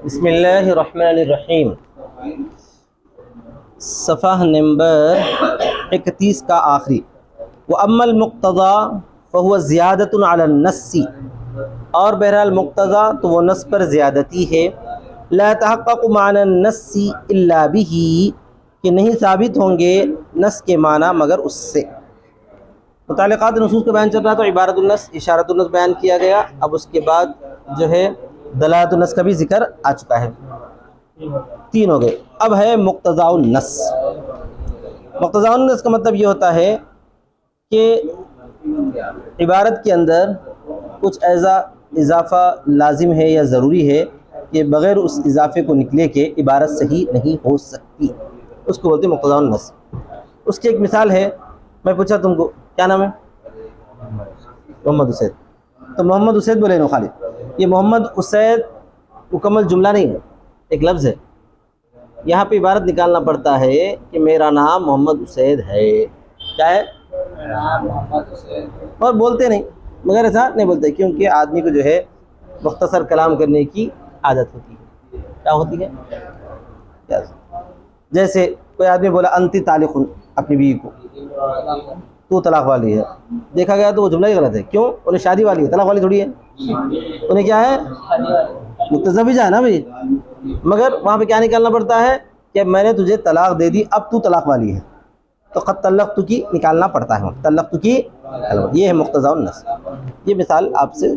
بسم اللہ الرحمن الرحیم، صفحہ نمبر 31 کا آخری۔ وَأَمَّا الْمُقْتَضَى فَهُوَ زِيَادَةٌ عَلَى النَّصِّ، اور بہرحال مقتضا تو وہ نص پر زیادتی ہے۔ لا يتحقق معنى النص الا به، کہ نہیں ثابت ہوں گے نص کے معنی مگر اس سے۔ متعلقات نصوص کا بیان چل رہا تو عبارت النص، اشارت النص بیان کیا گیا۔ اب اس کے بعد جو ہے دلالت النص کا بھی ذکر آ چکا ہے، 3 ہو گئے۔ اب ہے مقتضا النص۔ مقتضا النص کا مطلب یہ ہوتا ہے کہ عبارت کے اندر کچھ ایسا اضافہ لازم ہے یا ضروری ہے کہ بغیر اس اضافے کو نکلے کے عبارت صحیح نہیں ہو سکتی، اس کو بولتے ہیں مقتضا النص۔ اس کی ایک مثال ہے، میں پوچھا تم کو کیا نام ہے؟ محمد اسید، تو محمد اسید بولے نو خالد، یہ محمد اسید مکمل جملہ نہیں ہے، ایک لفظ ہے۔ یہاں پہ عبارت نکالنا پڑتا ہے کہ میرا نام محمد اسید ہے۔ کیا ہے؟ محمد اسید۔ اور بولتے نہیں، مگر ایسا نہیں بولتے کیونکہ آدمی کو جو ہے مختصر کلام کرنے کی عادت ہوتی ہے۔ کیا ہوتی ہے؟ جیسے کوئی آدمی بولا انتی طالق، اپنی بیوی کو تو طلاق والی ہے، دیکھا گیا تو وہ جملہ ہی غلط ہے۔ کیوں؟ انہیں شادی والی ہے، طلاق والی تھوڑی ہے۔ انہیں کیا ہے؟ متزوجہ ہے نا بھائی، مگر وہاں پہ کیا نکالنا پڑتا ہے کہ میں نے تجھے طلاق دے دی، اب تو طلاق والی ہے، تو قد طلقت کی نکالنا پڑتا ہے، طلقت کی۔ یہ ہے مقتضا النص۔ یہ مثال آپ سے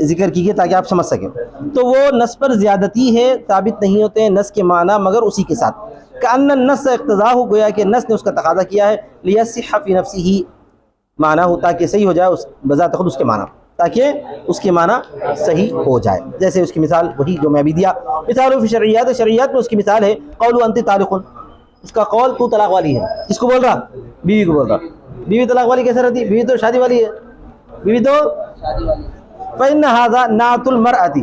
ذکر کی گئی تاکہ آپ سمجھ سکیں۔ تو وہ نص پر زیادتی ہے، ثابت نہیں ہوتے ہیں نص کے معنی مگر اسی کے ساتھ۔ کأن النص اقتضا ہو، گویا کہ نص نے اس کا تقاضا کیا ہے، لیصح فی نفسہ، معنی ہو تاکہ صحیح ہو جائے اس بذات خود اس کے معنی، تاکہ اس کے معنی صحیح ہو جائے۔ جیسے اس کی مثال وہی جو میں بھی دیا، مثال فی شرعیات، شرعیات میں اس کی مثال ہے قول انت طالق، اس کا قول تو طلاق والی ہے۔ کس کو بول رہا؟ بیوی کو بول رہا۔ بیوی طلاق والی کیسے رہتی؟ بیوی تو شادی والی ہے، بیوی تو شادی والی۔ فإن هذا نعت المرأة،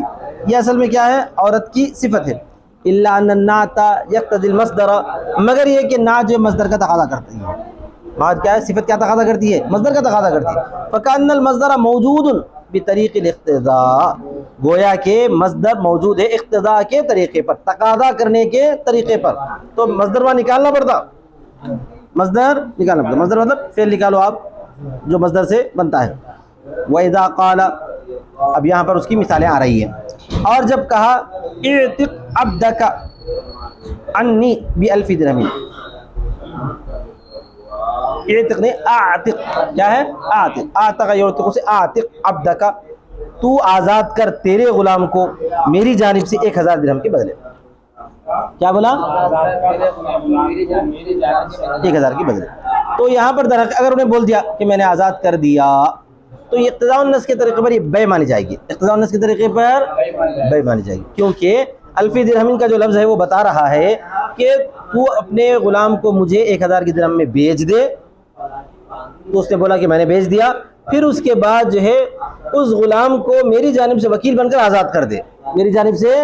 یہ اصل میں کیا ہے؟ عورت کی صفت ہے۔ الا ان النعت يقتضي المصدر، مگر یہ کہ نعت جو مصدر کا تقاضا کرتی ہے۔ نعت کیا ہے؟ صفت کیا تقاضا کرتی ہے؟ مصدر کا تقاضا کرتی ہے۔ فكأن المصدر موجود بطریق الاقتضاء، گویا کہ مصدر موجود ہے اقتضاء کے طریقے پر، تقاضا کرنے کے طریقے پر، تو مصدر وہاں نکالنا پڑتا، مصدر نکالنا پڑتا۔ مصدر مطلب فعل نکالو آپ جو مصدر سے بنتا ہے۔ وَإِذَا قَالَ، اب یہاں پر اس کی مثالیں آ رہی ہیں۔ اور جب کہا اعتق عبدک عنی بألف درہم، اعتق نہیں اعتق، کیا ہے؟ اعتق، اعتق یعتق سے اعتق عبدک، تو آزاد کر تیرے غلام کو میری جانب سے 1000 درہم کے بدلے۔ کیا بولا؟ 1000 کے بدلے۔ تو یہاں پر اگر انہیں بول دیا کہ میں نے آزاد کر دیا، تو یہ اقتضاء النص کے طریقے پر یہ بے مانی جائے گی، اقتضاء النص کے طریقے پر بے مانی جائے گی، کیونکہ الف درہم کا جو لفظ ہے وہ بتا رہا ہے کہ تو اپنے غلام کو مجھے 1000 کی درہم میں بیچ دے۔ تو اس نے بولا کہ میں نے بیچ دیا، پھر اس کے بعد جو ہے اس غلام کو میری جانب سے وکیل بن کر آزاد کر دے، میری جانب سے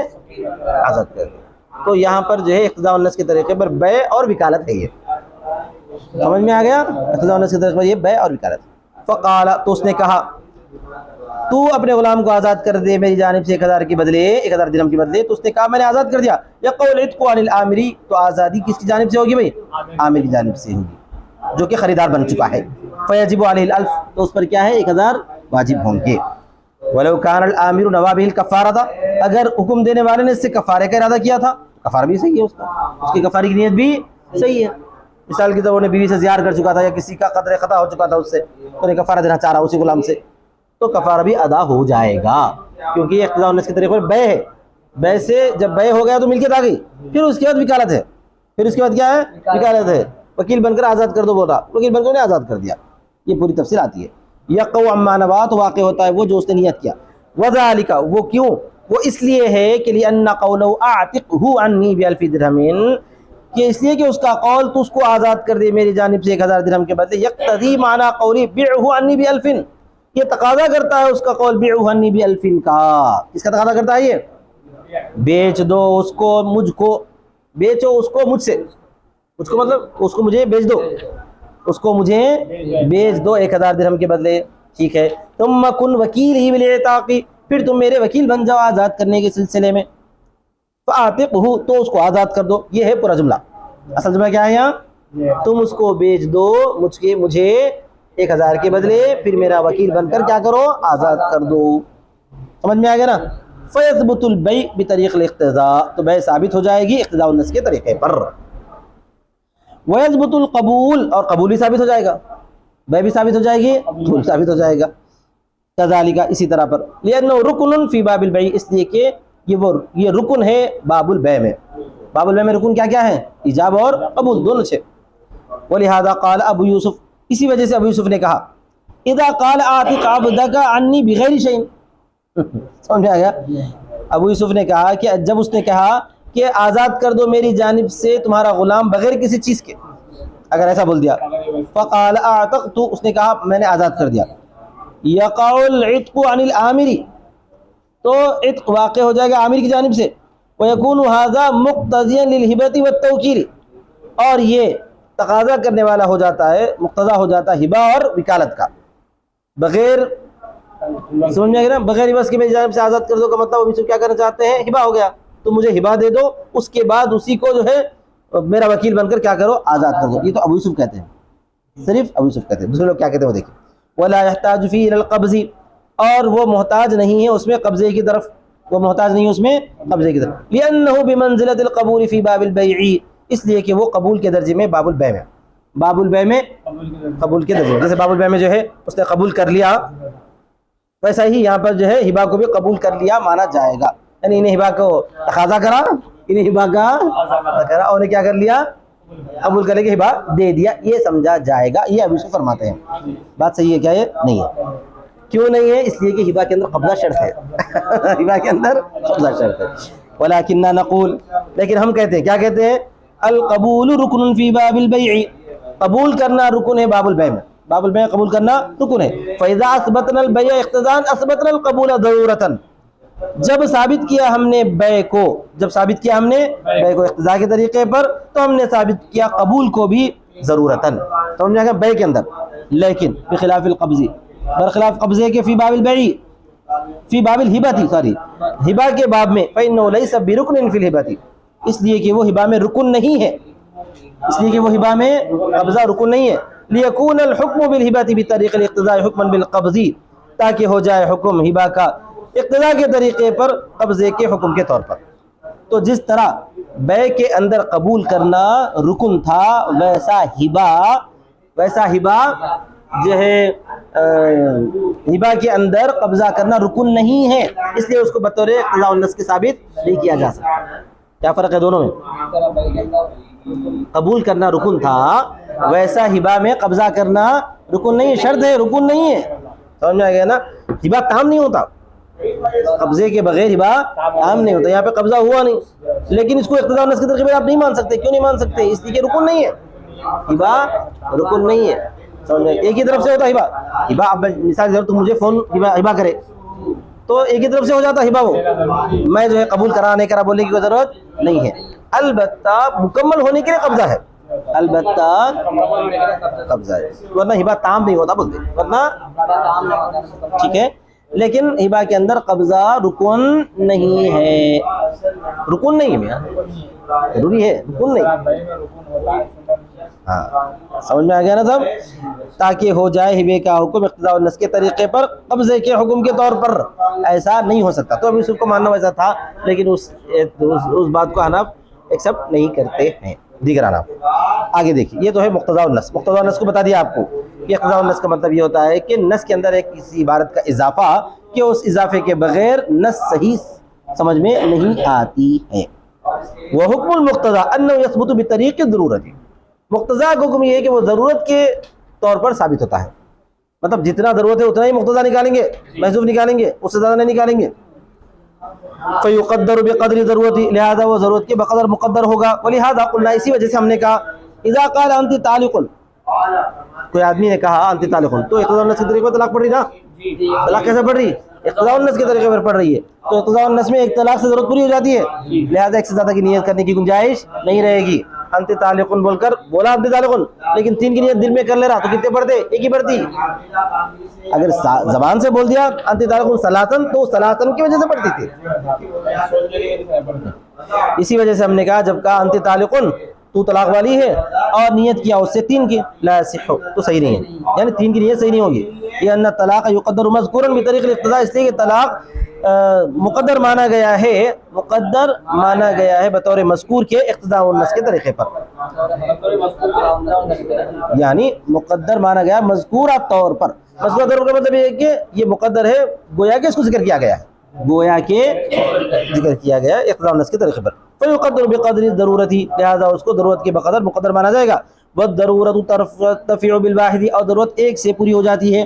آزاد کر دے۔ تو یہاں پر جو ہے اقتضاء النص کے طریقے پر بے اور وکالت ہے۔ یہ سمجھ میں آ گیا؟ اقتضاء النص کے طریقے پر یہ بے اور وکالت۔ فقال، تو اس نے کہا تو اپنے غلام کو آزاد کر دے میری جانب سے 1000 کے بدلے، 1000 درہم کے بدلے۔ تو اس نے کہا میں نے آزاد کر دیا۔ یقول عتق عن العامری، تو آزادی کس کی جانب سے ہوگی بھائی؟ عامر کی جانب سے ہوگی جو کہ خریدار بن چکا ہے۔ فیجب علیہ الالف، تو اس پر کیا ہے؟ 1000 واجب ہوں گے۔ ولو کان العامر نوى به الکفارۃ، اگر حکم دینے والے نے اس سے کفارے کا ارادہ کیا تھا، کفارہ بھی صحیح ہے اس کا، اس کی کفارے کی نیت بھی صحیح ہے۔ مثال کی طور وہ نے بیوی سے زیار کر چکا تھا یا کسی کا قدر خطا ہو چکا تھا اس سے، تو انہیں کفارہ دینا چاہ رہا اسی غلام سے، تو کفارہ بھی ادا ہو جائے گا، کیونکہ یہ اقتضاء النص کے طریقے پر بے ہے۔ بے سے جب بے ہو گیا تو ملکیت آ گئی، پھر اس کے بعد وکالت ہے، پھر اس کے بعد کیا ہے؟ وکالت ہے۔ وکیل بن کر آزاد کر دو بول رہا، وکیل بن کر انہیں آزاد کر دیا، یہ پوری تفصیل آتی ہے۔ یقع عما نوى، تو واقع ہوتا ہے وہ جو اس نے نیت کیا۔ وذالک، وہ کیوں؟ وہ اس لیے ہے کہ لأن قوله اعتقه عنی بألف درہم، کہ اس لیے کہ اس کا قول تو اس کو آزاد کر دے میری جانب سے 1000 درہم کے بدلے، یقتضی معنی قولی بِعْهُ عنی بألف، یہ تقاضا کرتا ہے اس کا قول بِعْهُ عنی بألف کا۔ کس کا تقاضا کرتا ہے؟ یہ بیچ دو اس کو مجھ کو، بیچو اس کو مجھ سے، مجھ کو مطلب اس کو مجھے بیچ دو، اس کو مجھے بیچ دو 1000 درہم کے بدلے، ٹھیک ہے۔ ثم کن وکیل ہی بالاعتاق، پھر تم میرے وکیل بن جاؤ آزاد کرنے کے سلسلے میں. فَآتِقْهُ تو اس کو آزاد کر دو. یہ ہے پورا جملہ. اصل جملہ کیا ہے یہاں؟ تم اس کو بیچ دو مجھے 1000 کے بدلے، پھر میرا وکیل بن کر کیا کرو؟ آزاد کر دو. سمجھ میں آ گیا نا؟ فَيَثْبُتُ الْبَيْعُ بِطَرِيقِ الْاقْتِضَاء تو بیع ثابت ہو جائے گی اقتضاء النص کے طریقے پر. وَيَثْبُتُ الْقَبُولُ اور قبول بھی ثابت ہو جائے گا، بیع بھی ثابت ہو جائے گی، قبول ثابت ہو جائے گا. کذالک اسی طرح پر، لأنه رکن فی باب البیع اس لیے کہ یہ رکن ہے باب البیع میں. باب البیع میں رکن کیا کیا ہے؟ ایجاب اور قبول دونوں سے. ولہذا قال ابو یوسف اسی وجہ سے ابو یوسف نے کہا اذا قال اعتق عبدك عني بغیر شيء. سمجھ میں آ گیا؟ ابو یوسف نے کہا کہ جب اس نے کہا کہ آزاد کر دو میری جانب سے تمہارا غلام بغیر کسی چیز کے، اگر ایسا بول دیا فقال اعتقت اس نے کہا میں نے آزاد کر دیا، یقع العتق عن العامر تو عتق واقع ہو جائے گا عامر کی جانب سے. ويكون هذا مقتضيا للهبة والتوكيل اور یہ تقاضا کرنے والا ہو جاتا ہے، مقتضا ہو جاتا ہے ہبہ اور وکالت کا. بغیر سمجھ میں آ گیا نا؟ بغیر بس کہ میری جانب سے آزاد کر دو کا مطلب ابھی کیا کرنا چاہتے ہیں؟ ہبہ ہو گیا تو مجھے ہبہ دے دو، اس کے بعد اسی کو جو ہے میرا وکیل بن کر کیا کرو؟ آزاد کر دو. یہ تو ابو یوسف کہتے ہیں، صرف ابو یوسف کہتے ہیں. دوسرے لوگ کیا کہتے ہیں وہ دیکھیں. ولا يحتاج فيه الى القبض اور وہ محتاج نہیں ہے اس میں قبضے کی طرف، وہ محتاج نہیں ہے اس میں قبضے کی طرف. لأنه بمنزلة القبول في باب البيع اس لیے کہ وہ قبول کے درجے میں باب البیع میں، باب البیع میں قبول کے درجے میں. جیسے باب البیع میں جو ہے اس نے قبول کر لیا، ویسا ہی یہاں پر جو ہے ہبہ کو بھی قبول کر لیا مانا جائے گا. یعنی انہیں ہبہ کو تقاضا کرا، انہیں ہبہ کا تقاضا کرا اور انہیں کیا کر لیا؟ قبول کرنے کے ہبہ دے دیا. یہ سمجھا جائے گا. یہ ابو یوسف فرماتے ہیں. بات صحیح ہے کیا؟ یہ نہیں ہے. کیوں نہیں ہے؟ اس لیے کہ ہبہ کے اندر قبضہ شرط ہے. ہبہ کے اندر قبضہ شرط ہے. ولکننا نقول لیکن ہم کہتے ہیں، کیا کہتے ہیں؟ القبول رکن فی باب البیع قبول کرنا رکن ہے باب البیع میں. باب البیع قبول کرنا رکن ہے. فاذا اثبتنا البیع اقتضاء اثبتنا القبول ضرورتا جب ثابت کیا ہم نے بیع کو، جب ثابت کیا ہم نے بیع کو اقتضاء کے طریقے پر تو ہم نے ثابت کیا قبول کو بھی ضرورتاً. سمجھ میں آ گیا؟ بیع کے اندر. لیکن بخلاف القبض برخلاف قبضے کے فی باب البیع فی باب الہبہ سوری ہبہ کے باب میں فإنه ليس برکن فی الہبہ اس لیے کہ وہ ہبہ میں رکن نہیں ہے، اس لیے کہ وہ ہبہ میں قبضہ رکن نہیں ہے. لیکون الحکم بالہبہ بطریق الاقتضاء حکما بالقبض تاکہ ہو جائے حکم ہبہ کا اقتضاء کے طریقے پر قبضے کے حکم کے طور پر. تو جس طرح بیع کے اندر قبول کرنا رکن تھا ویسا ہبہ جو ہے ہبہ کے اندر قبضہ کرنا رکن نہیں ہے، اس لیے اس کو بطور اقتضاء النص کے ثابت نہیں کیا جا سکتا. کیا فرق ہے دونوں میں؟ قبول کرنا رکن تھا ویسا ہبہ میں قبضہ کرنا رکن نہیں ہے، شرط ہے رکن نہیں ہے. سمجھ میں آ گیا نا؟ ہبہ تام نہیں ہوتا، قبضے کے بغیر ہبہ تام نہیں ہوتا. یہاں پہ قبضہ ہوا نہیں لیکن اس کو اقتضاء النص کے طریقے پر آپ نہیں مان سکتے. کیوں نہیں مان سکتے؟ اس لیے کہ رکن نہیں ہے، ہبہ رکن نہیں ہے. ایک ہی طرف سے ہوتا ہبہ. ہبہ اب مثال ضرور تم مجھے فون ہبہ کرے تو ایک ہی طرف سے ہو جاتا ہبہ، وہ میں جو ہے قبول کرا نہیں کرا بولنے کی کوئی ضرورت نہیں ہے. البتہ مکمل ہونے کے لیے قبضہ ہے، البتہ قبضہ ہے، ورنہ ہبہ تام نہیں ہوتا بولتے، ورنہ ٹھیک ہے. لیکن ہبہ کے اندر قبضہ رکن نہیں ہے، رکن نہیں ہے، ضروری ہے رکن نہیں. ہاں سمجھ میں آ گیا نا سب؟ تاکہ ہو جائے ہبے کا حکم اقتضاء النص کے طریقے پر قبضے کے حکم کے طور پر. ایسا نہیں ہو سکتا. تو ابھی یوسف کو ماننا ویسا تھا لیکن اس بات کو حنف ایکسیپٹ نہیں کرتے ہیں دیگر حنف. آگے دیکھیے، یہ تو ہے مقتضاء النص. مقتضاء النص کو بتا دیا آپ کو. یہ اقتضاء النص کا مطلب یہ ہوتا ہے کہ نص کے اندر ایک کسی عبارت کا اضافہ کہ اس اضافے کے بغیر نص صحیح سمجھ میں نہیں آتی ہے. وحکم المقتضیٰ انه يثبت بطریق الضرورت مقتضیٰ کا حکم یہ ہے کہ وہ ضرورت کے طور پر ثابت ہوتا ہے. مطلب جتنا ضرورت ہے اتنا ہی مقتضیٰ نکالیں گے، محذوف نکالیں گے، اس سے زیادہ نہیں نکالیں گے. فیقدر بقدر ضرورت لہذا وہ ضرورت کے بقدر مقدر ہوگا. ولہذا قلنا اسی وجہ سے ہم نے کہا اذا قال انت طالق کوئی آدمی نے کہا انت طالق تو اقتضاء النص کے طریقے پر طلاق پڑ رہی نا. طلاق کیسے پڑ رہی؟ اقتضاء النص کے طریقے پر پڑ رہی ہے. تو اقتضاء النص میں ایک طلاق سے ضرورت پوری ہو جاتی ہے، لہذا ایک سے زیادہ کی نیت کرنے کی گنجائش نہیں رہے گی. انت طالقن بول کر بولا انت طالقن، لیکن 3 کی نیت دل میں کر لے رہا تو کتنے پڑھتے؟ ایک ہی پڑھتی. اگر زبان سے بول دیا انت طالقن ثلاثن تو ثلاثن کی وجہ سے پڑھتی تھی. اسی وجہ سے ہم نے کہا جب کہا انت طالقن تو طلاق والی ہے اور نیت کیا اس سے 3 کی، لا یصح تو صحیح نہیں ہے، یعنی 3 کی نیت صحیح نہیں ہوگی. یہ ان الطلاق یقدر مذکورا بطریق الاقتضاء، اس لیے کہ طلاق مقدر مانا گیا ہے، مقدر مانا گیا ہے بطور مذکور کے اقتضاء النص کے طریقے پر، یعنی مقدر مانا گیا مذکورہ طور پر. مذکورہ طور پر کا مطلب یہ ہے کہ یہ مقدر ہے، گویا کہ اس کو ذکر کیا گیا ہے، گویا کہ ذکر کیا گیا اقتضاء النص کے طریقے پر. فیقدر بقدر الضرورت، لہذا اس کو ضرورت کے بقدر مقدر مانا جائے گا. والضرورت ترتفع بالواحد، اور ضرورت ایک سے پوری ہو جاتی ہے.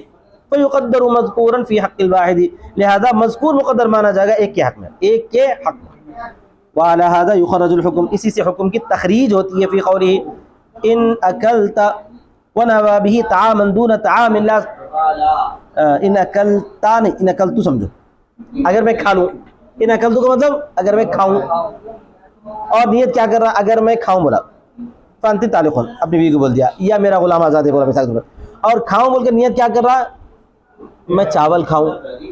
فیقدر مذکورا فی حق الواحد، لہذا مذکور مقدر مانا جائے گا ایک کے حق میں، ایک کے حق میں. وعلی ھذا یخرج الحکم، اسی سے حکم کی تخریج ہوتی ہے. فی قولہ ان اکلت ونوى به طعاما دون طعام اللہ، ان اکلتا نہیں، ان اکلتو سمجھو، اگر میں کھا لوں، ان اکلتو کا مطلب اگر میں کھاؤں، اور نیت کیا کر رہا اگر میں کھاؤں بولا، فانتی طالقن اپنی بیوی کو بول دیا، یا میرا غلام آزاد ہے بولا مثال کے طور پر، اور کھاؤں بول کر نیت کیا کر رہا، میں چاول کھاؤں،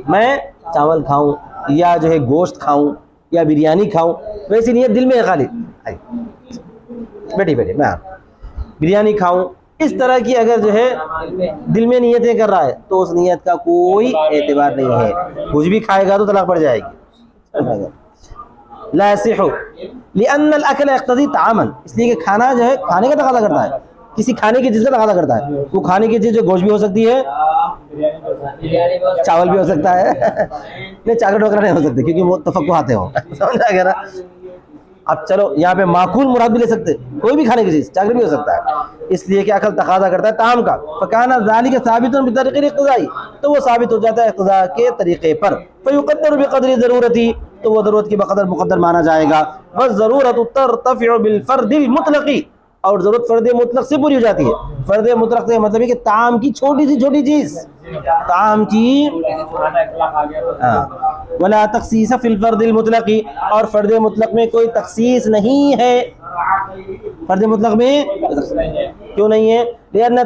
میں چاول کھاؤں، یا جو ہے گوشت کھاؤں، یا بریانی کھاؤں، ویسی نیت دل میں ہے خالی، بیٹھی بیٹھی میں بریانی کھاؤں، اس طرح کی اگر جو ہے دل میں نیتیں کر رہا ہے تو اس نیت کا کوئی اعتبار نہیں ہے، کچھ بھی کھائے گا تو طلاق پڑ جائے گی. لا يصح لأن الأكل يقتضي طعاما، اس لیے کہ کھانا جو ہے کھانے کا تقاضا کرتا ہے، کسی کھانے کی چیز کا تقاضا کرتا ہے. وہ کھانے کی چیز جو گوشت بھی ہو سکتی ہے، چاول بھی ہو سکتا ہے، نہیں چاکلیٹ وغیرہ نہیں ہو سکتی کیونکہ وہ تفقہات ہو، سمجھا گیا نا. اب چلو یہاں پہ معقول مراد بھی لے سکتے، کوئی بھی کھانے کی چیز، چاکلیٹ بھی ہو سکتا ہے، اس لیے کہ عقل تقاضا کرتا ہے طعام کا. فکان ذالک ثابت بطریق الاقتضاء، تو وہ ثابت ہو جاتا ہے اقتضاء کے طریقے پر. فیقدر بقدر ضرورتی، تو وہ ضرورت کی بقدر مقدر مانا جائے گا. والضرورت ترتفع بالفرد المطلق، اور ضرورت فرد مطلق سے پوری ہو جاتی ہے. فرد مطلق سے مطلب ہے کہ طعام کی چھوٹی سی چھوٹی چیز، طعام کی ولا تخصیص فی الفرد المطلق، اور فرد مطلق میں کوئی تخصیص نہیں ہے. فرد مطلق میں کیوں نہیں ہے؟ لأن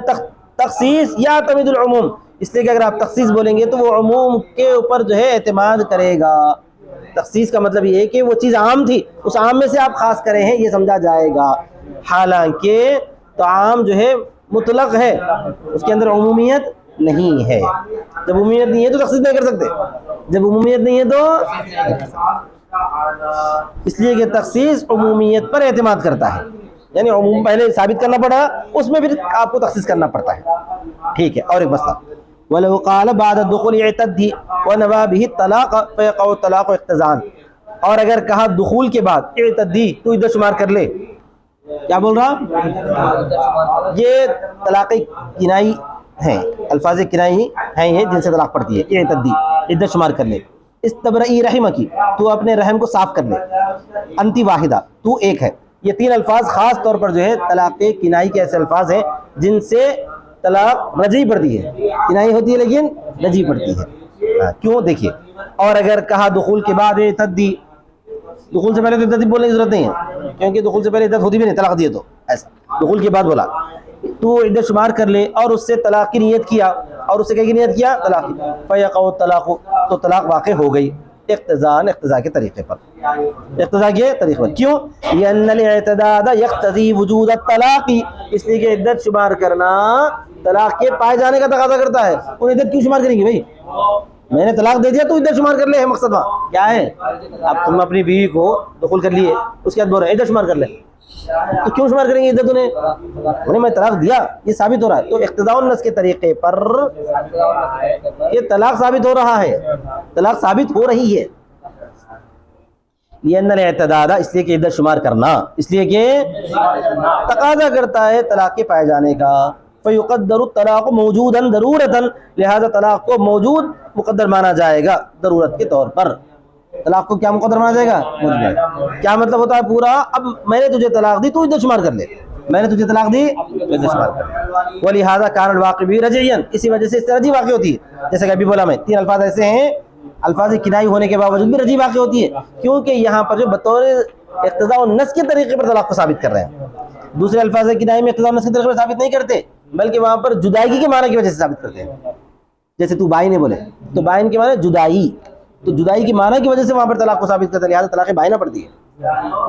تخصیص یعتمد العموم، اس لیے کہ اگر آپ تخصیص بولیں گے تو وہ عموم کے اوپر جو ہے اعتماد کرے گا. تخصیص کا مطلب یہ ہے کہ وہ چیز عام تھی، اس عام میں سے آپ خاص کرے ہیں، یہ سمجھا جائے گا. حالانکہ طعام جو ہے مطلق ہے، اس کے اندر عمومیت نہیں ہے. جب عمومیت نہیں ہے تو تخصیص نہیں کر سکتے، جب عمومیت نہیں ہے تو، اس لیے کہ تخصیص عمومیت پر اعتماد کرتا ہے، یعنی عموم پہلے ثابت کرنا پڑا، اس میں پھر آپ کو تخصیص کرنا پڑتا ہے. ٹھیک ہے. اور ایک مسئلہ، وَلَوْ قَالَ بَعْدَ الدُّخُولِ اعْتَدِّ وَنَوَى بِهِ الطَّلَاقَ فَيَقَعُ الطَّلَاقُ اقْتِضَاءً، اور اگر کہا دخول کے بعد اعتدی تو عدت شمار کر لے، کیا بول رہا؟ یہ طلاق کنائی ہیں، الفاظ کنائی ہیں یہ جن سے طلاق پڑتی ہے. اعتدی عدت شمار کر لے. استبرئی رحم کی، تو اپنے رحم کو صاف کر لے. انتی واحدہ، تو ایک ہے. یہ 3 الفاظ خاص طور پر جو ہے طلاق کنائی کے ایسے الفاظ ہیں جن سے طلاق رجعی پڑتی ہے، کنائی ہوتی ہے لیکن رجعی پڑتی ہے. کیوں؟ دیکھیے، اور اگر کہا دخول کے بعد اعتدی، دخول سے پہلے تو عدت بولنے کی ضرورت نہیں ہے کیونکہ دخول سے پہلے عدت ہوتی بھی نہیں، طلاق دیے تو ایسا. دخول کے بعد بولا تو عدت شمار کر لے اور اس سے طلاق کی نیت کیا، اور اس سے کیا کی نیت کیا؟ طلاق کی. فیقع الطلاق، تو طلاق واقع ہو گئی. اقتضاء کے طریقے پر، اقتضاء کے طریقے پر. کیوں؟ لأن الاعتداد يقتضي وجود الطلاق، اس لیے کہ عدت شمار کرنا طلاق کے پائے جانے کا تقاضا کرتا ہے. ان عدت کیوں شمار کریں گے بھائی؟ میں نے طلاق دے دیا تو عدت شمار کر لے ہے مقصد. وہاں کیا ہے؟ اب تم اپنی بیوی کو دخول کر لیے، اس کے بعد بول رہے ہیں عدت شمار کر لے، تو کیوں شمار کریں گے عدت؟ انہیں میں طلاق دیا، یہ ثابت ہو رہا ہے. تو اقتضاء النص کے طریقے پر یہ طلاق ثابت ہو رہا ہے، طلاق ثابت ہو رہی ہے. لأن الاعتداد، اس لیے کہ عدت شمار کرنا اس لیے کہ تقاضا کرتا ہے طلاق کے پائے جانے کا. فیقدر الطلاق موجودا ضرورتا، لہذا طلاق کو موجود مقدر مانا جائے گا ضرورت کے طور پر. طلاق کو کیا مقدر مانا جائے گا؟ کیا مطلب ہوتا ہے پورا؟ اب میں نے تجھے طلاق دی تو عدت شمار کر لے، میں نے تجھے طلاق دی عدت شمار کر لے. ولہذا کان الواقع بھی رجعیا، اسی وجہ سے اس سے رجعی واقع ہوتی ہے. جیسے کہ ابھی بولا میں 3 الفاظ ایسے ہیں، الفاظ کنائی ہونے کے باوجود بھی رجعی واقع ہوتی ہے، کیونکہ یہاں پر جو بطور اقتضاء النص کے طریقے پر طلاق کو ثابت کر رہے ہیں. دوسرے الفاظ کنایہ میں اقتضاء النص کے طریقے پر ثابت نہیں کرتے بلکہ وہاں پر جدائی کے معنی کی وجہ سے ثابت کرتے ہیں. جیسے تو بائن بولے تو بائن کے معنی جدائی، تو جدائی کی معنی کی وجہ سے وہاں پر طلاق کو ثابت کرتے ہیں، لہٰذا طلاق بائنہ پڑتی ہے.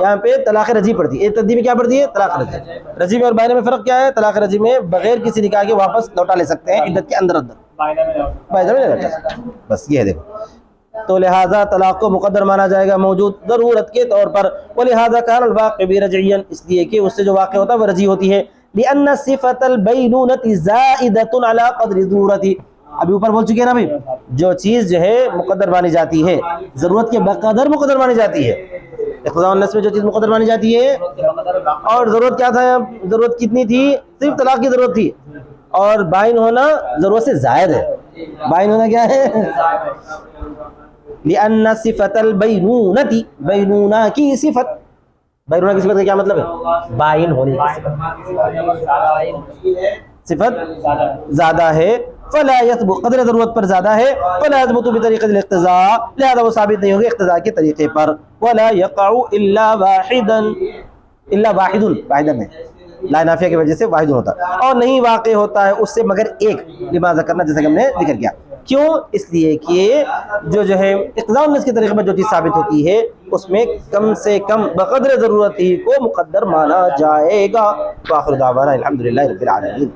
یہاں پہ طلاق رجعی پڑتی ہے. ایک تدبیر میں کیا پڑتی ہے؟ طلاق رجعی. رجعی میں اور بائنہ میں فرق کیا ہے؟ طلاق رجعی میں بغیر کسی نکاح کے واپس لوٹا لے سکتے ہیں عدت کے اندر بائنہ میں نہیں لوٹا سکتے. بس یہ ہے دیکھو. تو لہٰذا طلاق کو مقدر مانا جائے گا موجود ضرورت کے طور پر. ولہذا کان الواقع برجعیا، اس لیے کہ اس سے جو واقع ہوتا ہے وہ رجعی ہوتی ہے. لأن صفت البینونۃ زائدۃ علی قدر ضرورت. ابھی اوپر بول چکے ہیں نا بھائی، جو چیز جو ہے مقدر مانی جاتی ہے ضرورت کے بقدر مقدر مانی جاتی ہے. اقتضاء النص میں جو چیز مقدر مانی جاتی ہے، اور ضرورت کیا تھا؟ ضرورت کتنی تھی؟ صرف طلاق کی ضرورت تھی. اور بائن ہونا ضرورت سے زائد ہے. بائن ہونا کیا ہے؟ لأن صفت البینونۃ، بینونہ کی صفت، بینونہ کی صفت کا کیا مطلب ہے؟ بائن ہونے کی صفت زیادہ ہے. فلا يثبت، قدر ضرورت پر زیادہ ہے. فلا يثبت بطریقۃ الاقتضاء، لہذا وہ ثابت نہیں ہوگی اقتضاء کے طریقے پر. ولا يقع الا واحدا، الا واحد، واحدہ میں لا نافیہ کی وجہ سے واحد ہوتا ہے، اور نہیں واقع ہوتا ہے اس سے مگر ایک. لماذا کرنا، جیسا کہ ہم نے ذکر کیا. کیوں؟ اس لیے کہ جو ہے اقتضاء النص کے طریقے پر جو چیز ثابت ہوتی ہے اس میں کم سے کم بقدر ضرورت ہی کو مقدر مانا جائے گا. وآخر دعوانا الحمدللہ رب العالمین.